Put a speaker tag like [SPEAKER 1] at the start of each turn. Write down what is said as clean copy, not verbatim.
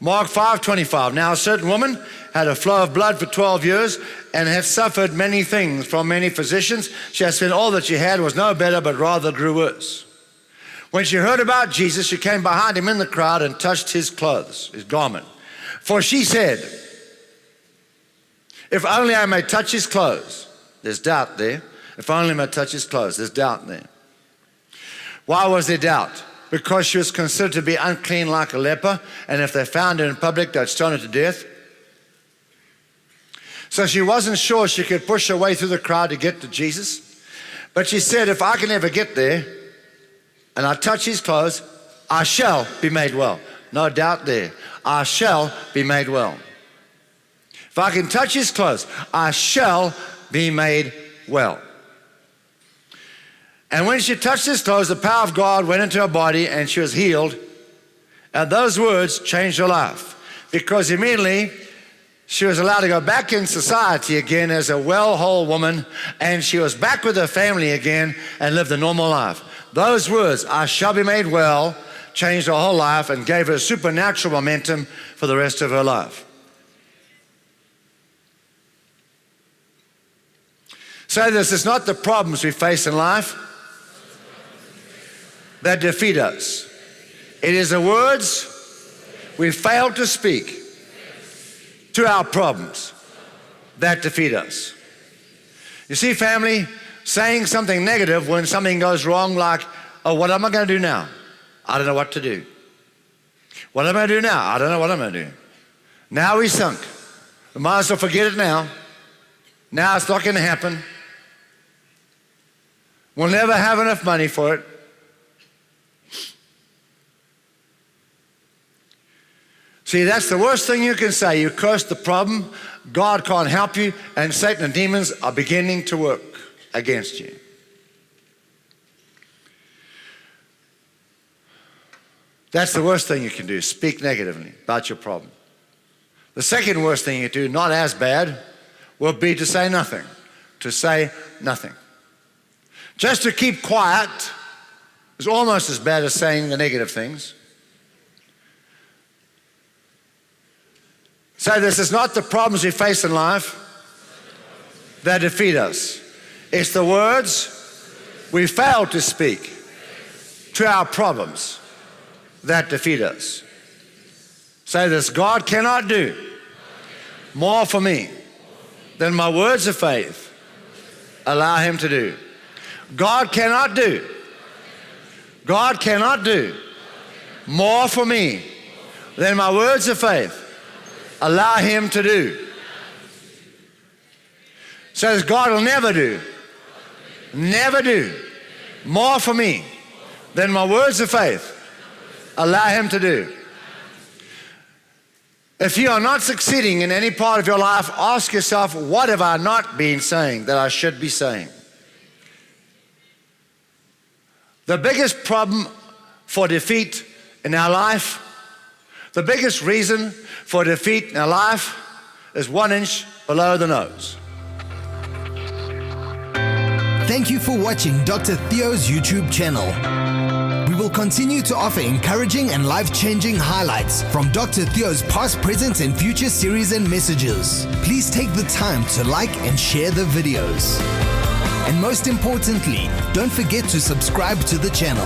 [SPEAKER 1] Mark 5:25. Now a certain woman had a flow of blood for 12 years and had suffered many things from many physicians. She had spent all that she had, was no better, but rather grew worse. When she heard about Jesus, she came behind him in the crowd and touched his clothes, his garment. For she said, if only I may touch his clothes. There's doubt there. If only I may touch his clothes. There's doubt there. Why was there doubt? Because she was considered to be unclean like a leper, and if they found her in public, they'd stone her to death. So she wasn't sure she could push her way through the crowd to get to Jesus. But she said, if I can ever get there and I touch his clothes, I shall be made well. No doubt there. I shall be made well. If I can touch his clothes, I shall be made well. And when she touched his clothes, the power of God went into her body and she was healed. And those words changed her life, because immediately she was allowed to go back in society again as a well, whole woman, and she was back with her family again and lived a normal life. Those words, I shall be made well, changed her whole life and gave her supernatural momentum for the rest of her life. So this is not the problems we face in life that defeat us. It is the words we fail to speak to our problems that defeat us. You see, family, saying something negative when something goes wrong, like, oh, what am I going to do now? I don't know what to do. What am I going to do now? I don't know what I'm going to do. Now we sunk. We might as well forget it now. Now it's not going to happen. We'll never have enough money for it. See, that's the worst thing you can say. You curse the problem, God can't help you, and Satan and demons are beginning to work against you. That's the worst thing you can do, speak negatively about your problem. The second worst thing you do, not as bad, will be to say nothing. To say nothing. Just to keep quiet is almost as bad as saying the negative things. So this is not the problems we face in life that defeat us. It's the words we fail to speak to our problems that defeat us. Say this, God cannot do more for me than my words of faith allow him to do. God cannot do more for me than my words of faith allow him to do. Says God will never do more for me than my words of faith allow him to do. If you are not succeeding in any part of your life, ask yourself, what have I not been saying that I should be saying? The biggest problem for defeat in our life, the biggest reason for defeat in our life is 1 inch below the nose.
[SPEAKER 2] Thank you for watching Dr. Theo's YouTube channel. We will continue to offer encouraging and life-changing highlights from Dr. Theo's past, present, and future series and messages. Please take the time to like and share the videos. And most importantly, don't forget to subscribe to the channel.